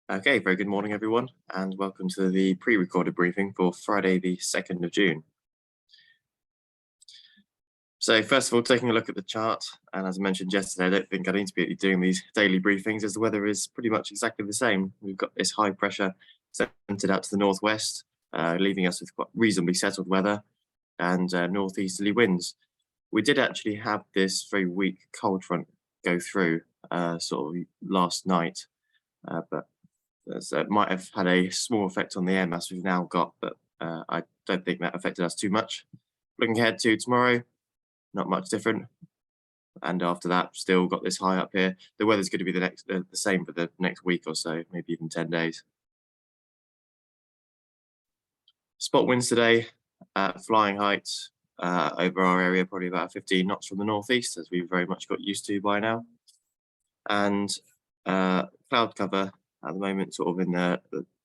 Okay, very good morning, everyone, and welcome to the pre-recorded briefing for Friday, the 2nd of June. So first of all, taking a look at the chart, and as I mentioned yesterday, I don't think I need to be doing these daily briefings as the weather is pretty much exactly the same. We've got this high pressure centered out to the northwest, leaving us with quite reasonably settled weather and northeasterly winds. We did actually have this very weak cold front go through sort of last night, but so it might have had a small effect on the air mass we've now got, but I don't think that affected us too much. Looking ahead to tomorrow, not much different. And after that, still got this high up here. The weather's going to be the same for the next week or so, maybe even 10 days. Spot winds today at flying heights over our area, probably about 15 knots from the northeast, as we've very much got used to by now. And cloud cover at the moment, sort of in the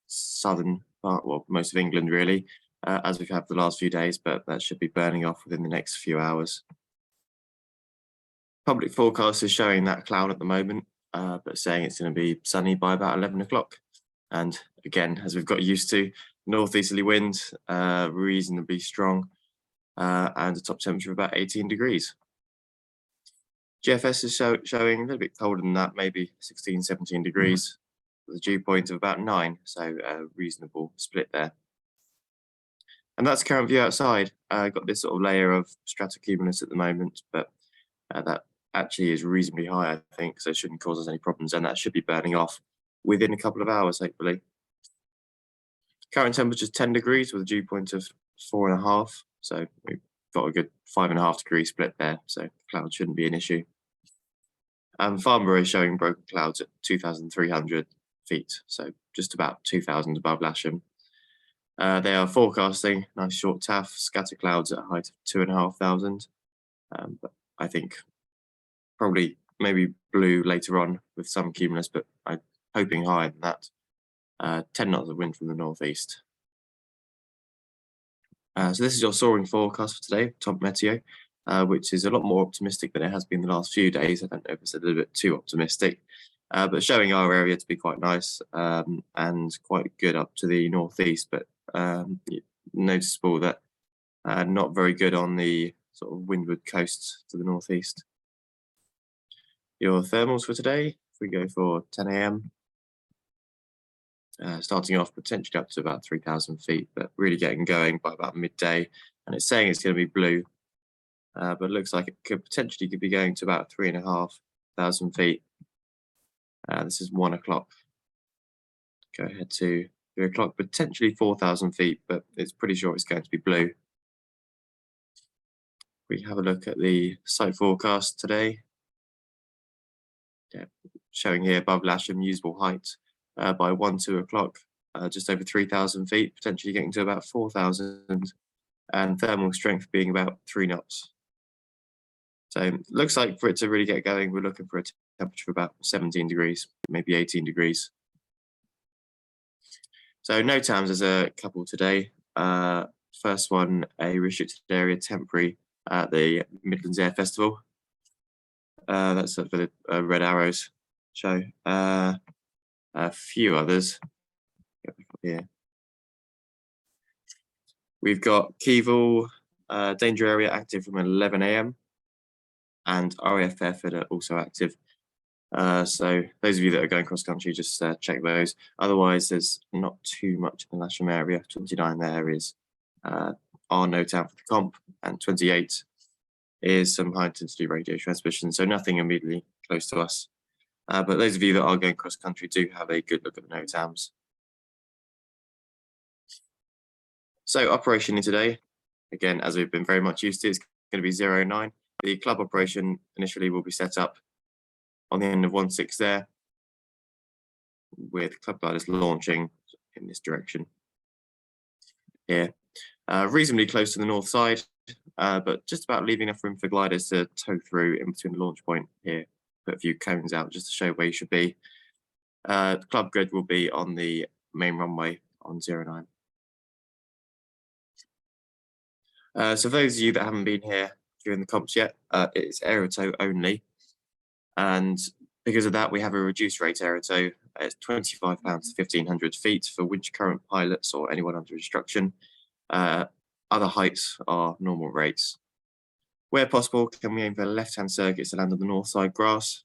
southern part, well, most of England really, as we've had the last few days, but that should be burning off within the next few hours. Public forecast is showing that cloud at the moment, but saying it's going to be sunny by about 11 o'clock. And again, as we've got used to, northeasterly winds, reasonably strong, and a top temperature of about 18 degrees. GFS is showing a little bit colder than that, maybe 16, 17 degrees, with a dew point of about 9, so a reasonable split there. And that's the current view outside. Got this sort of layer of stratocumulus at the moment, but that actually is reasonably high, I think, so it shouldn't cause us any problems, and that should be burning off within a couple of hours, hopefully. Current temperature is 10 degrees with a dew point of 4.5, so we've got a good 5.5 degree split there, so clouds shouldn't be an issue. Farnborough is showing broken clouds at 2,300 feet, so just about 2,000 above Lasham. They are forecasting nice short taff, scatter clouds at a height of 2,500, but I think probably maybe blue later on with some cumulus, but I'm hoping higher than that. 10 knots of wind from the northeast. So this is your soaring forecast for today, Top Meteo, which is a lot more optimistic than it has been the last few days. I don't know if it's a little bit too optimistic, but showing our area to be quite nice and quite good up to the northeast, but noticeable that not very good on the sort of windward coasts to the northeast. Your thermals for today, if we go for 10 a.m. Starting off potentially up to about 3,000 feet, but really getting going by about midday. And it's saying it's going to be blue, but it looks like it could be going to about 3,500 feet. This is 1 o'clock. Go ahead to 3 o'clock, potentially 4,000 feet, but it's pretty sure it's going to be blue. We have a look at the site forecast today. Yeah, showing here above Lasham usable height by 2 o'clock, just over 3,000 feet, potentially getting to about 4,000, and thermal strength being about 3 knots. So looks like for it to really get going, we're looking for a temperature of about 17 degrees, maybe 18 degrees. So no towns, there's a couple today. First one, a restricted area temporary at the Midlands Air Festival. That's for the Red Arrows show. A few others. Get back up here. We've got Keevil danger area active from 11 a.m. and RAF are also active. So those of you that are going cross country, just check those. Otherwise, there's not too much in the Lasham area. 29 there is our no town for the comp, and 28 is some high intensity radio transmission. So nothing immediately close to us. But those of you that are going cross country do have a good look at the NOTAMs. So operationally today, again, as we've been very much used to, it's going to be 09. The club operation initially will be set up on the end of 16 there, with club gliders launching in this direction here. Reasonably close to the north side, but just about leaving enough room for gliders to tow through in between the launch point here. Put a few cones out just to show where you should be. The club grid will be on the main runway on 09. So those of you that haven't been here during the comps yet, it's aerotow only. And because of that, we have a reduced rate aerotow It's £25 to 1,500 feet for winch current pilots or anyone under instruction. Other heights are normal rates. Where possible, can we aim for left-hand circuits to land on the north side grass?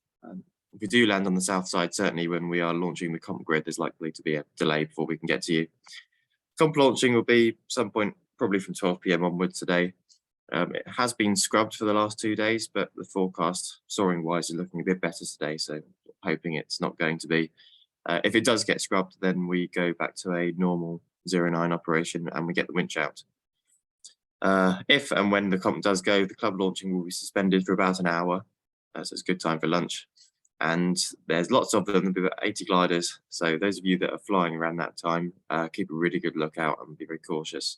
If we do land on the south side, certainly when we are launching the comp grid, there's likely to be a delay before we can get to you. Comp launching will be some point, probably from 12 p.m. onwards today. It has been scrubbed for the last 2 days, but the forecast soaring-wise is looking a bit better today, so hoping it's not going to be. If it does get scrubbed, then we go back to a normal 09 operation and we get the winch out. If and when the comp does go, the club launching will be suspended for about an hour, so it's a good time for lunch. And there's lots of them, there'll be about 80 gliders. So those of you that are flying around that time, keep a really good lookout and be very cautious.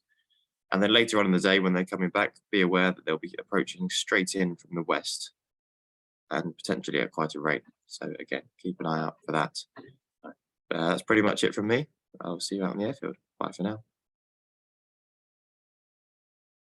And then later on in the day, when they're coming back, be aware that they'll be approaching straight in from the west and potentially at quite a rate. So again, keep an eye out for that. That's pretty much it from me. I'll see you out on the airfield. Bye for now.